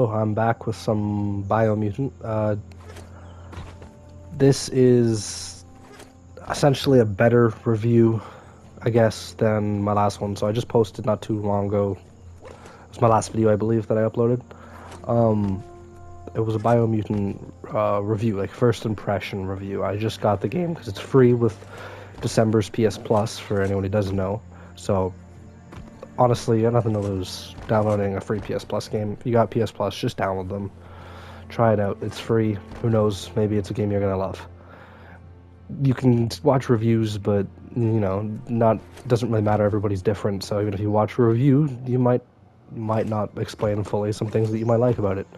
Hello, I'm back with some Biomutant. This is essentially a better review, I guess, than my last one. So I just posted not too long ago. It was my last video, I believe, that I uploaded. It was a Biomutant review, like first impression review. I just got the game because it's free with December's PS Plus for anyone who doesn't know. So honestly, you got nothing to lose downloading a free PS Plus game. If you got PS Plus, just download them. Try it out. It's free. Who knows? Maybe it's a game you're gonna love. You can watch reviews, but not doesn't really matter. Everybody's different. So even if you watch a review, you might not explain fully some things that you might like about it.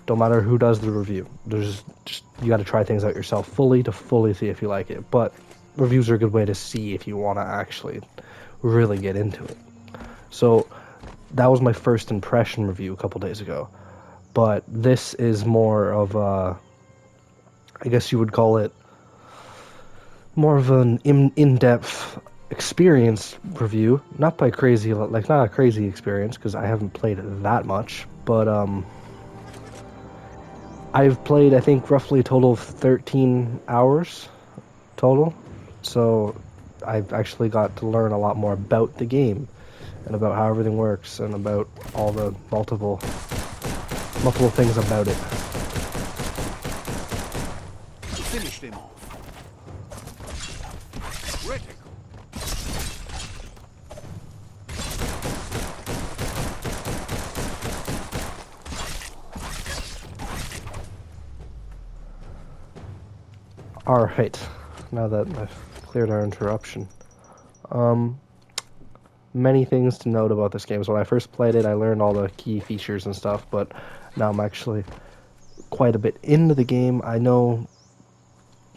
Don't matter who does the review. There's just you got to try things out yourself fully to fully see if you like it. But reviews are a good way to see if you want to actually really get into it. So that was my first impression review a couple days ago. But this is more of a, I guess you would call it, more of an in-depth experience review. Not by crazy, like not a crazy experience because I haven't played it that much, but I've played I think roughly a total of 13 hours total. So I've actually got to learn a lot more about the game and about how everything works and about all the multiple things about it. Finished him off. Critical. Alright, now that I've cleared our interruption. Many things to note about this game. So when I first played it, I learned all the key features and stuff, but now I'm actually quite a bit into the game. I know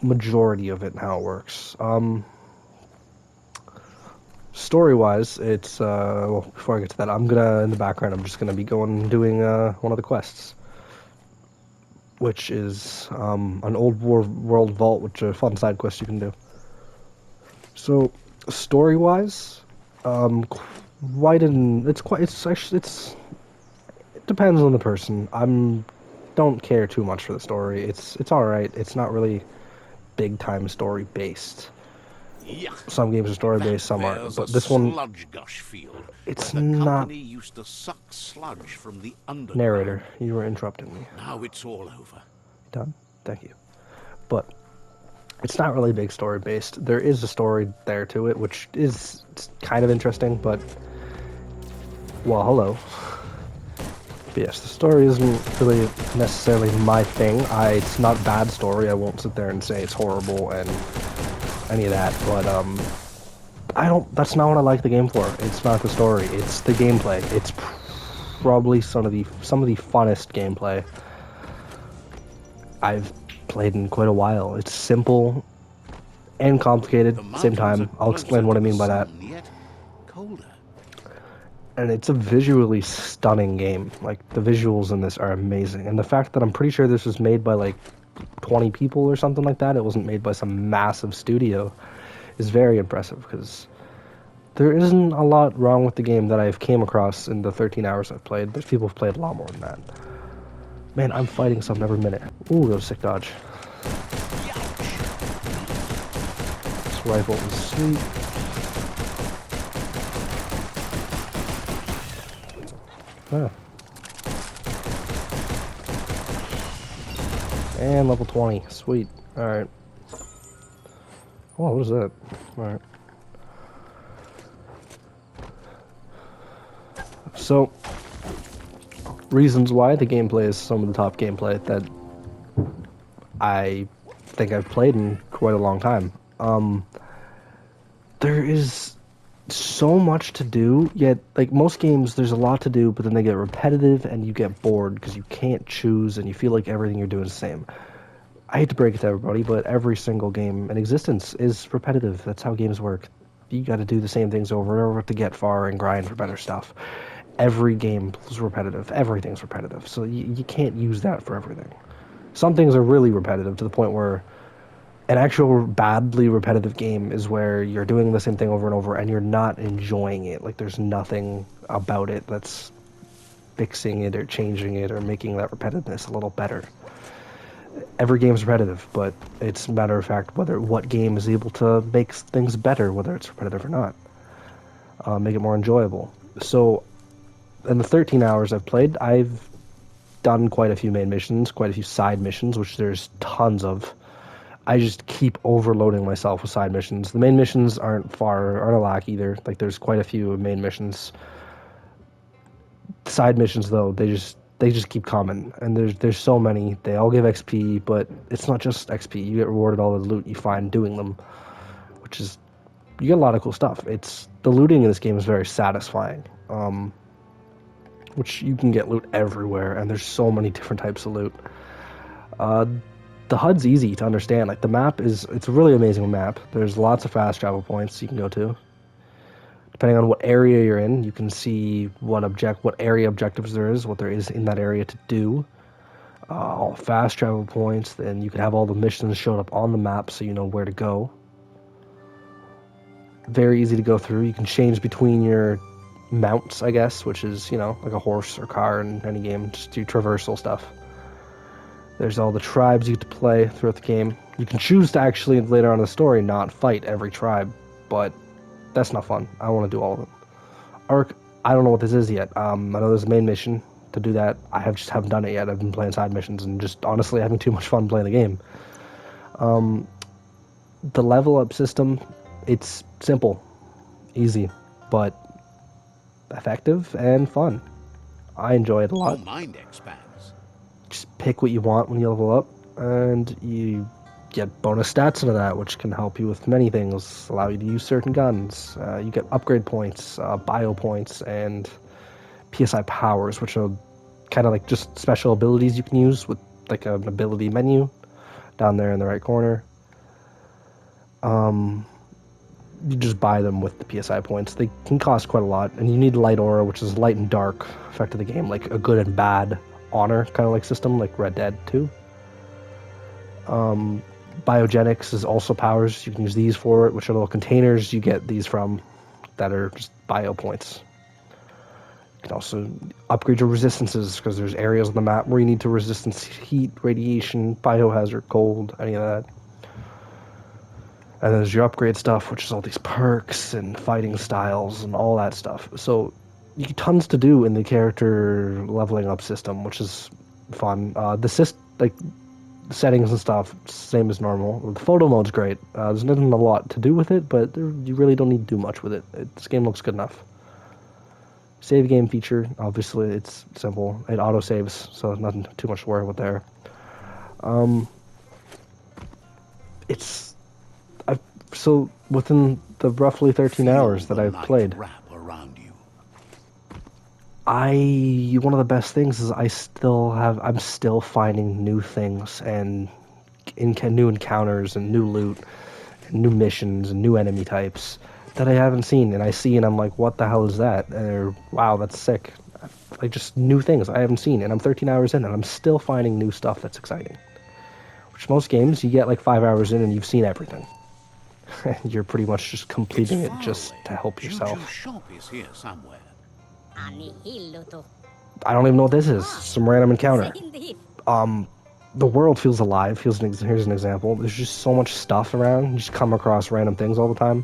majority of it and how it works. Story-wise, it's, well, before I get to that, in the background, I'm just gonna be doing one of the quests, which is, an old world vault, which is a fun side quest you can do. So, story-wise, it depends on the person. Don't care too much for the story. It's alright. It's not really big-time story-based. Yeah. Some games are story-based, some aren't. There's a But this one, sludge gush field it's where the not... company used to suck sludge from the underground. Narrator, you were interrupting me. Now it's all over. Done? Thank you. But it's not really big story-based. There is a story there to it, which is kind of interesting, but... Well, hello. But yes, the story isn't really necessarily my thing. It's not bad story. I won't sit there and say it's horrible and any of that, but that's not what I like the game for. It's not the story, it's the gameplay. It's probably some of the funnest gameplay I've played in quite a while. It's simple and complicated at the same time. I'll explain what I mean by that. Yet colder. And it's a visually stunning game. Like, the visuals in this are amazing. And the fact that I'm pretty sure this was made by, like, 20 people or something like that, it wasn't made by some massive studio, is very impressive, because there isn't a lot wrong with the game that I've came across in the 13 hours I've played. There's people who've played a lot more than that. Man, I'm fighting something every minute. Ooh, that was a sick dodge. This rifle is sweet. Ah. And level 20. Sweet. Alright. Oh, what is that? Alright. So, reasons why the gameplay is some of the top gameplay that I think I've played in quite a long time. There is so much to do, yet, like, most games, there's a lot to do, but then they get repetitive and you get bored because you can't choose and you feel like everything you're doing is the same. I hate to break it to everybody, but every single game in existence is repetitive. That's how games work. You gotta do the same things over and over to get far and grind for better stuff. Every game is repetitive. Everything's repetitive. So you can't use that for everything. Some things are really repetitive to the point where an actual badly repetitive game is where you're doing the same thing over and over and you're not enjoying it. Like, there's nothing about it that's fixing it or changing it or making that repetitiveness a little better. Every game is repetitive, but it's a matter of fact what game is able to make things better, whether it's repetitive or not, make it more enjoyable. So, in the 13 hours I've played, I've done quite a few main missions, quite a few side missions, which there's tons of. I just keep overloading myself with side missions. The main missions aren't a lack either. Like there's quite a few main missions. Side missions though, they just keep coming, and there's so many. They all give XP, but it's not just XP. You get rewarded all the loot you find doing them, which is you get a lot of cool stuff. It's the looting in this game is very satisfying. Which you can get loot everywhere, and there's so many different types of loot. Uh, the HUD's easy to understand. Like the map it's a really amazing map. There's lots of fast travel points you can go to. Depending on what area you're in, you can see what area objectives what there is in that area to do. All fast travel points. Then you can have all the missions showed up on the map, so you know where to go. Very easy to go through. You can change between your mounts, I guess, which is like a horse or car in any game. Just do traversal stuff. There's all the tribes you get to play throughout the game. You can choose to actually, later on in the story, not fight every tribe, but that's not fun. I want to do all of them. Arc, I don't know what this is yet. I know there's a main mission to do that. Just haven't done it yet. I've been playing side missions and just honestly having too much fun playing the game. The level up system, it's simple, easy, but effective and fun. I enjoy it a Your lot. mind expands. Just pick what you want when you level up, and you get bonus stats into that, which can help you with many things, allow you to use certain guns. You get upgrade points, bio points, and PSI powers, which are kind of like just special abilities you can use with like an ability menu down there in the right corner. You just buy them with the PSI points. They can cost quite a lot, and you need light aura, which is light and dark effect of the game, like a good and bad honor kind of like system, like Red Dead 2. Biogenics is also powers. You can use these for it, which are little containers you get these from that are just bio points. You can also upgrade your resistances because there's areas on the map where you need to resistance heat, radiation, biohazard, cold, any of that. And there's your upgrade stuff, which is all these perks and fighting styles and all that stuff. So you get tons to do in the character leveling up system, which is fun. The settings and stuff, same as normal. The photo mode's great. There's nothing a lot to do with it, but you really don't need to do much with it. This game looks good enough. Save game feature, obviously it's simple. It auto saves, so nothing too much to worry about there. So within the roughly 13 Feel hours that the I've night played, wrap around you. one of the best things is I'm still finding new things and new encounters and new loot and new missions and new enemy types that I haven't seen, and I see and I'm like, what the hell is that? Or wow, that's sick. Like just new things I haven't seen, and I'm 13 hours in and I'm still finding new stuff that's exciting. Which most games you get like 5 hours in and you've seen everything. And you're pretty much just It's completing it far just away. to help Juju's yourself. shop is here somewhere. I don't even know what this is. Some random encounter. The world feels alive. Here's an example. There's just so much stuff around. You just come across random things all the time,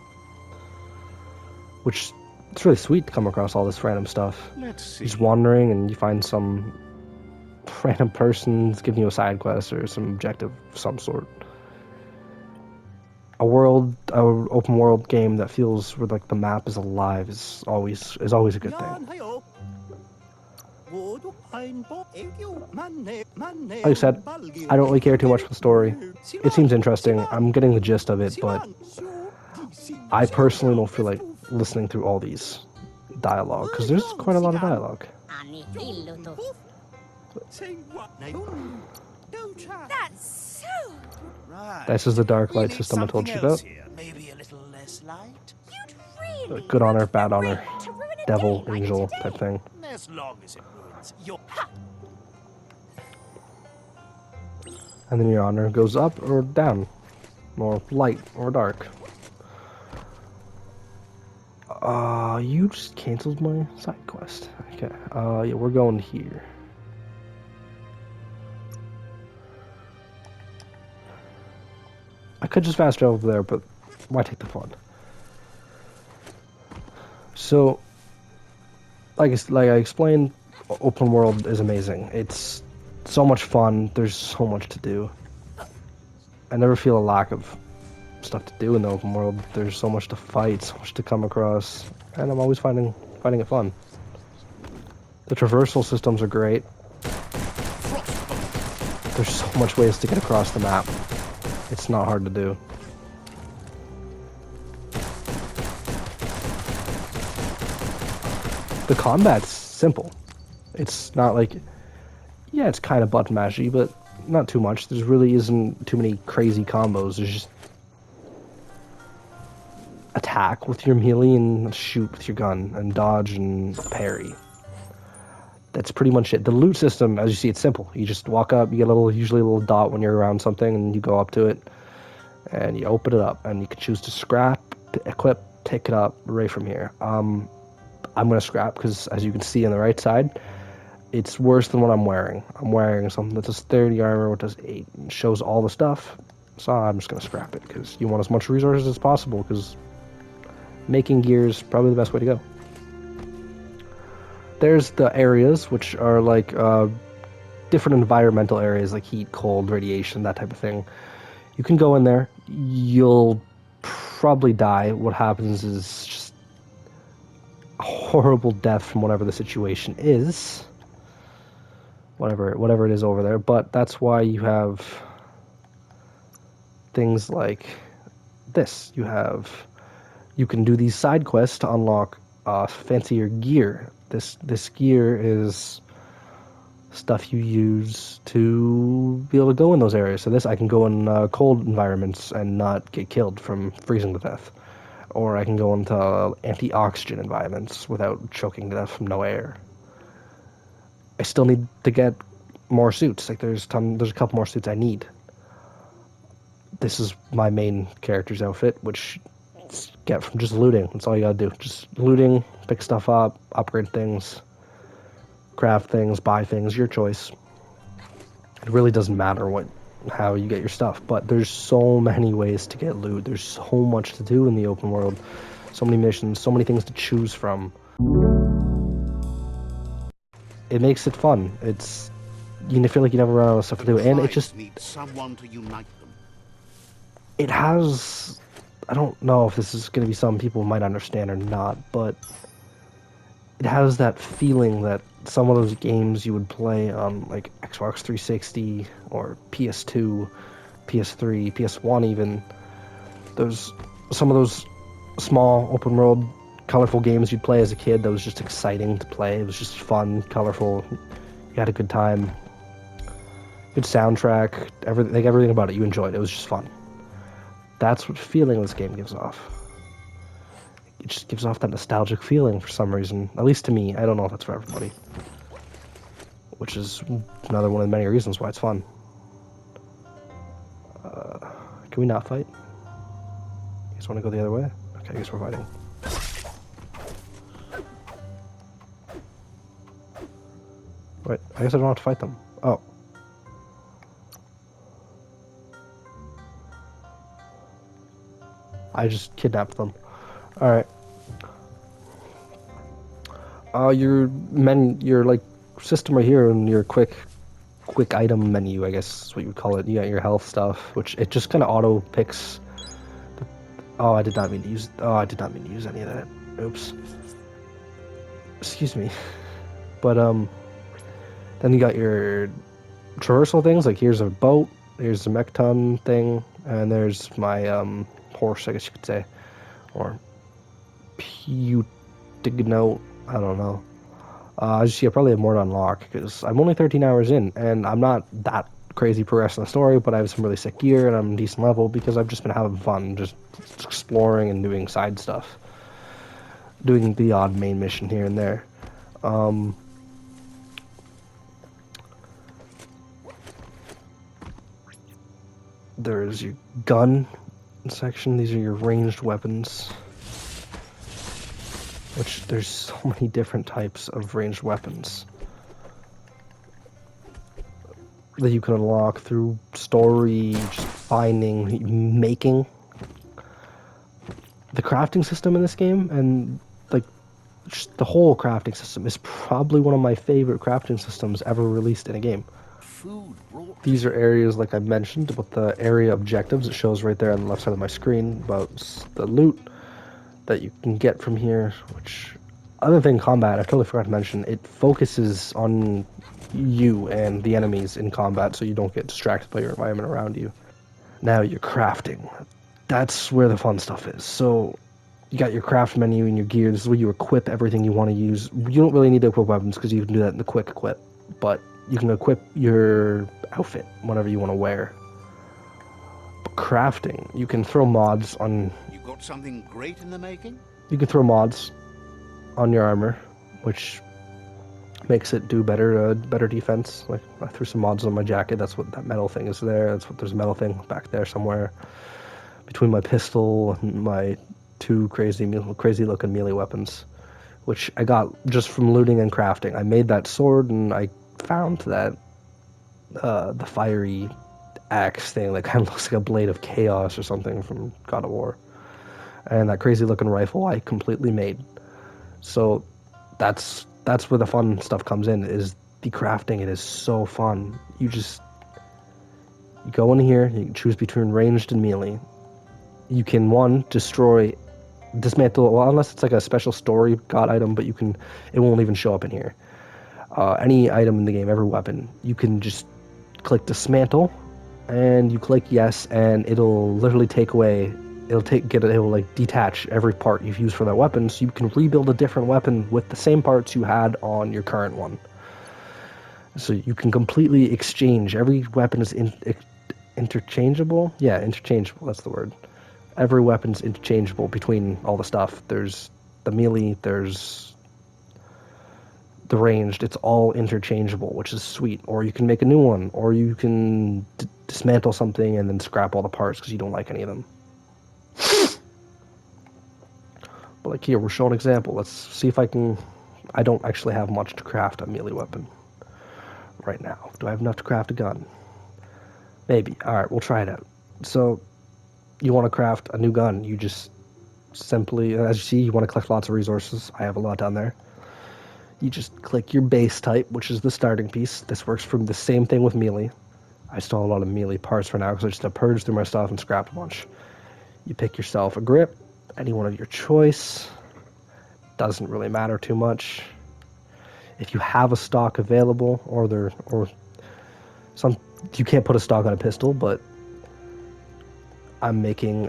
which it's really sweet to come across all this random stuff. Let's see. Just wandering and you find some random person's giving you a side quest or some objective of some sort. A open world game that feels where like the map is alive is always a good thing. Like I said, I don't really care too much for the story. It seems interesting. I'm getting the gist of it, but I personally don't feel like listening through all these dialogue because there's quite a lot of dialogue. That's so. Right. This is the dark We light need system I told something you else about. here. Maybe a little less light. You'd really Good honor, go to bad the honor, ring to ruin a devil, day like angel today. type thing. As long as it ruins your... And then your honor goes up or down, or light or dark. You just canceled my side quest. Okay. Yeah, we're going here. I could just fast travel over there, but why take the fun? So, like I explained, open world is amazing. It's so much fun. There's so much to do. I never feel a lack of stuff to do in the open world. There's so much to fight, so much to come across, and I'm always finding it fun. The traversal systems are great. There's so much ways to get across the map. It's not hard to do. The combat's simple. It's not like, yeah, it's kind of button mashy, but not too much. There really isn't too many crazy combos. There's just attack with your melee and shoot with your gun and dodge and parry. That's pretty much it. The loot system, as you see, it's simple. You just walk up, you get usually a little dot when you're around something, and you go up to it, and you open it up, and you can choose to scrap, to equip, take it up right from here. I'm gonna scrap because, as you can see on the right side, it's worse than what I'm wearing. I'm wearing something that does 30 armor, what does 8, and shows all the stuff. So I'm just gonna scrap it because you want as much resources as possible. Because making gear is probably the best way to go. There's the areas, which are like different environmental areas, like heat, cold, radiation, that type of thing. You can go in there. You'll probably die. What happens is just a horrible death from whatever the situation is. Whatever it is over there. But that's why you have things like this. You can do these side quests to unlock fancier gear. This gear is stuff you use to be able to go in those areas. So this, I can go in cold environments and not get killed from freezing to death. Or I can go into anti-oxygen environments without choking to death from no air. I still need to get more suits. Like there's a couple more suits I need. This is my main character's outfit, which get from just looting. That's all you gotta do. Just looting, pick stuff up, upgrade things, craft things, buy things, your choice. It really doesn't matter how you get your stuff, but there's so many ways to get loot. There's so much to do in the open world. So many missions, so many things to choose from. It makes it fun. You feel like you never run out of stuff to do, and it just need someone to unite them. it has. I don't know if this is going to be something people might understand or not, but it has that feeling that some of those games you would play on like Xbox 360 or PS2, PS3, PS1 even. Some of those small open world colorful games you'd play as a kid that was just exciting to play. It was just fun, colorful. You had a good time. Good soundtrack, everything about it you enjoyed. It was just fun. That's what feeling this game gives off. It just gives off that nostalgic feeling for some reason. At least to me. I don't know if that's for everybody. Which is another one of the many reasons why it's fun. Can we not fight? You guys want to go the other way? Okay, I guess we're fighting. Wait, I guess I don't have to fight them. Oh. I just kidnapped them. Alright. Your like system right here and your quick item menu, I guess is what you would call it. You got your health stuff, which it just kind of auto picks. I did not mean to use any of that. Oops. Excuse me. But then you got your traversal things, like here's a boat, here's a mech ton thing, and there's my horse, I guess you could say, or putigno, I don't know. I probably have more to unlock because I'm only 13 hours in, and I'm not that crazy progressing the story, but I have some really sick gear and I'm a decent level because I've just been having fun, just exploring and doing side stuff, doing the odd main mission here and there. There's your gun section. These are your ranged weapons. which there's so many different types of ranged weapons that you can unlock through story, just finding, making. The crafting system in this game, and like just the whole crafting system, is probably one of my favorite crafting systems ever released in a game. Food brought to These are you. areas, like I mentioned, with the area objectives. It shows right there on the left side of my screen about the loot that you can get from here, which, other than combat, I totally forgot to mention, it focuses on you and the enemies in combat so you don't get distracted by your environment around you. Now you're crafting. That's where the fun stuff is. So you got your craft menu and your gear. This is where you equip everything you want to use. You don't really need to equip weapons because you can do that in the quick equip, but you can equip your outfit whenever you want to wear. But crafting, you can throw mods on. You got something great in the making? You can throw mods on your armor, which makes it do better defense. Like, I threw some mods on my jacket. That's what that metal thing is there. That's what there's a metal thing back there somewhere between my pistol and my two crazy looking melee weapons, which I got just from looting and crafting. I made that sword, and I found that the fiery axe thing that kind of looks like a blade of chaos or something from God of War, and that crazy looking rifle I completely made. So that's where the fun stuff comes in, is the crafting. It is so fun. You go in here, you can choose between ranged and melee. You can, one, dismantle, well, unless it's like a special story god item, but it won't even show up in here. Any item in the game, every weapon, you can just click dismantle, and you click yes, and it'll literally take away, it will like detach every part you've used for that weapon, so you can rebuild a different weapon with the same parts you had on your current one. So you can completely exchange. Every weapon is interchangeable. Yeah, interchangeable, that's the word. Every weapon's interchangeable between all the stuff. There's the melee, there's the ranged. It's all interchangeable, which is sweet. Or you can make a new one, or you can dismantle something and then scrap all the parts because you don't like any of them. But like here, we'll show an example. Let's see if I can. I don't actually have much to craft a melee weapon right now. Do I have enough to craft a gun? Maybe. Alright, we'll try it out. So, you want to craft a new gun. You just simply, as you see, you want to collect lots of resources. I have a lot down there. You just click your base type, which is the starting piece. This works from the same thing with melee. I still have a lot of melee parts for now because I just have purged through my stuff and scrapped a bunch. You pick yourself a grip, any one of your choice. Doesn't really matter too much. If you have a stock available, you can't put a stock on a pistol, but I'm making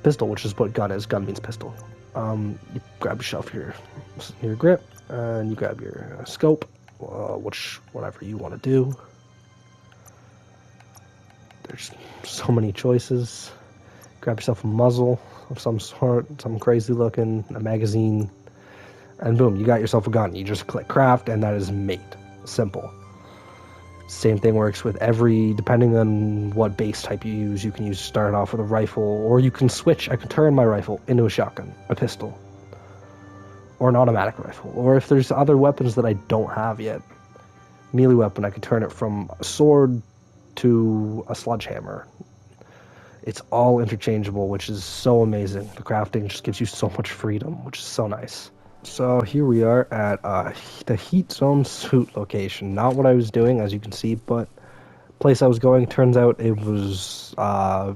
pistol, which is what gun is. Gun means pistol. You grab yourself your grip, and you grab your scope, whatever you want to do. There's so many choices. Grab yourself a muzzle of some sort, some crazy looking, a magazine, and boom, you got yourself a gun. You just click craft, and that is made. Simple. Same thing works with depending on what base type you use. You can start off with a rifle, or you can switch. I can turn my rifle into a shotgun, a pistol, or an automatic rifle. Or if there's other weapons that I don't have yet, melee weapon, I could turn it from a sword to a sledgehammer. It's all interchangeable, which is so amazing. The crafting just gives you so much freedom, which is so nice. So here we are at the heat zone suit location. Not what I was doing, as you can see, but place I was going. Turns out it was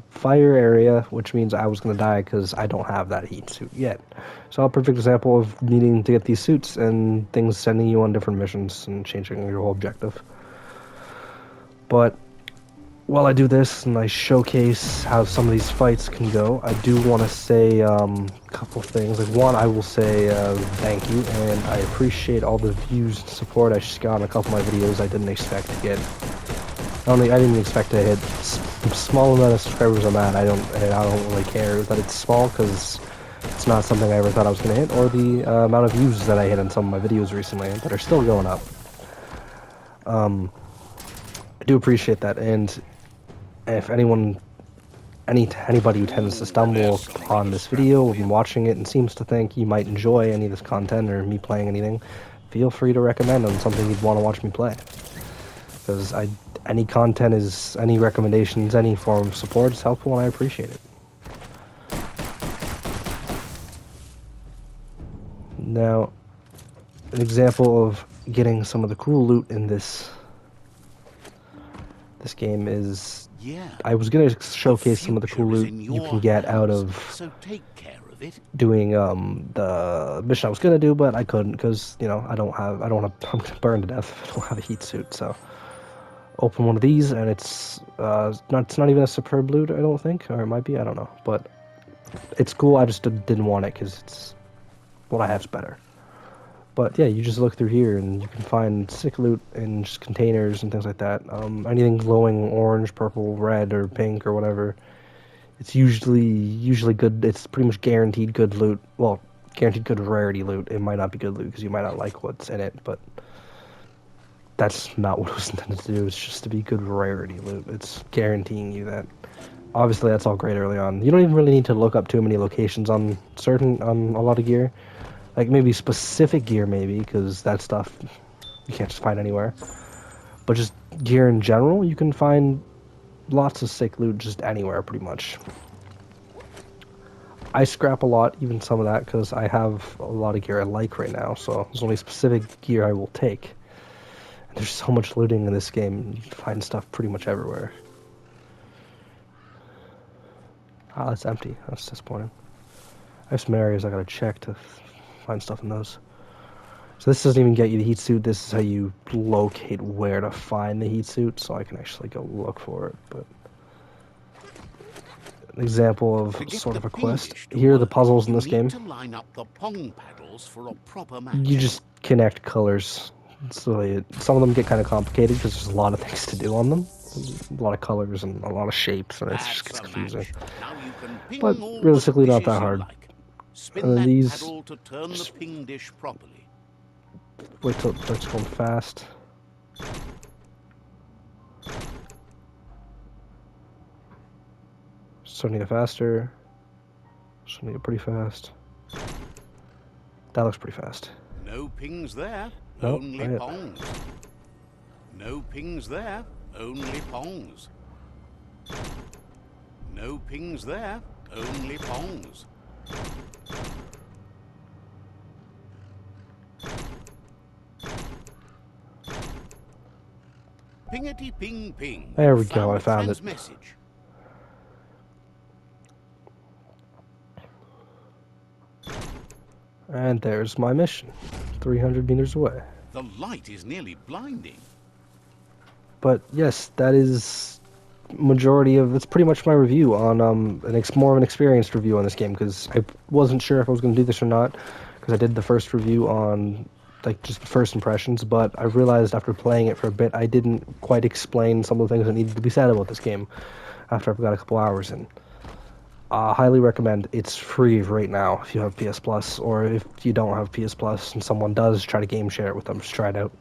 fire area, which means I was going to die because I don't have that heat suit yet. So a perfect example of needing to get these suits and things sending you on different missions and changing your whole objective. But while I do this and I showcase how some of these fights can go, I do want to say a couple things. Like, one, I will say thank you, and I appreciate all the views and support I just got on a couple of my videos. I didn't expect to get. I didn't expect to hit small amount of subscribers on that. I don't really care that it's small because it's not something I ever thought I was going to hit, or the amount of views that I hit on some of my videos recently that are still going up. I do appreciate that, and if anyone anybody who tends to stumble upon this video or been watching it and seems to think you might enjoy any of this content or me playing anything, feel free to recommend on something you'd want to watch me play. Because any content is, any recommendations, any form of support is helpful and I appreciate it. Now, an example of getting some of the cool loot in this game is, Yeah. I was going to showcase some of the cool future is loot in you your can get out hands, of So take care of it. doing the mission I was gonna do, but I couldn't because you know I don't have I'm gonna burn to death if I don't have a heat suit. So open one of these, and it's not even a superb loot, I don't think, or it might be, I don't know, but it's cool. I just didn't want it because it's what I have's better. But yeah, you just look through here and you can find sick loot in just containers and things like that. Anything glowing orange, purple, red, or pink or whatever. It's usually good. It's pretty much guaranteed good loot. Well, guaranteed good rarity loot. It might not be good loot because you might not like what's in it, but that's not what it was intended to do. It's just to be good rarity loot. It's guaranteeing you that. Obviously, that's all great early on. You don't even really need to look up too many locations on a lot of gear. Like maybe specific gear, maybe, because that stuff you can't just find anywhere. But just gear in general, you can find lots of sick loot just anywhere, pretty much. I scrap a lot, even some of that, because I have a lot of gear I like right now, so there's only specific gear I will take. And there's so much looting in this game, you can find stuff pretty much everywhere. Ah, it's empty. That's disappointing. I have some areas I gotta check to find stuff in those. So this doesn't even get you the heat suit. This is how you locate where to find the heat suit, so I can actually go look for it. But an example of sort of a quest. Here are the puzzles in this game. To line up the pong paddles for a proper match. You just connect colors. So some of them get kind of complicated because there's a lot of things to do on them. A lot of colors and a lot of shapes, and it just gets confusing. Now you can ping But all realistically, the not that dishes you hard. like. Spin And then that these. paddle to turn the ping dish properly. Wait till it starts going fast. Starting to get faster. Starting to get pretty fast. That looks pretty fast. No pings there, Nope, only not yet. pongs. No pings there, only pongs. No pings there, only pongs. Pingety ping ping. There we go, I the found it. message. And there's my mission. 300 meters away. The light is nearly blinding. But yes, that is majority of, it's pretty much my review on more of an experienced review on this game, because I wasn't sure if I was going to do this or not, because I did the first review on like just the first impressions, but I realized after playing it for a bit I didn't quite explain some of the things that needed to be said about this game after I've got a couple hours in. Highly recommend. It's free right now if you have PS Plus, or if you don't have PS Plus and someone does, try to game share it with them. Just try it out.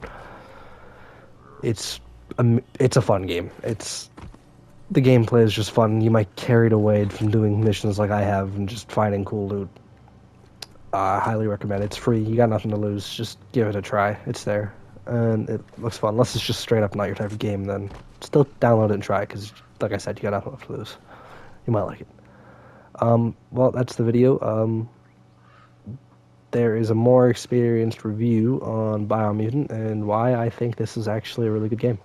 It's a fun game. The gameplay is just fun. You might carried away from doing missions like I have and just finding cool loot. Highly recommend. It's free. You got nothing to lose. Just give it a try. It's there, and it looks fun. Unless it's just straight up not your type of game, then still download it and try it, because, like I said, you got nothing left to lose. You might like it. Well, that's the video. There is a more experienced review on Biomutant and why I think this is actually a really good game.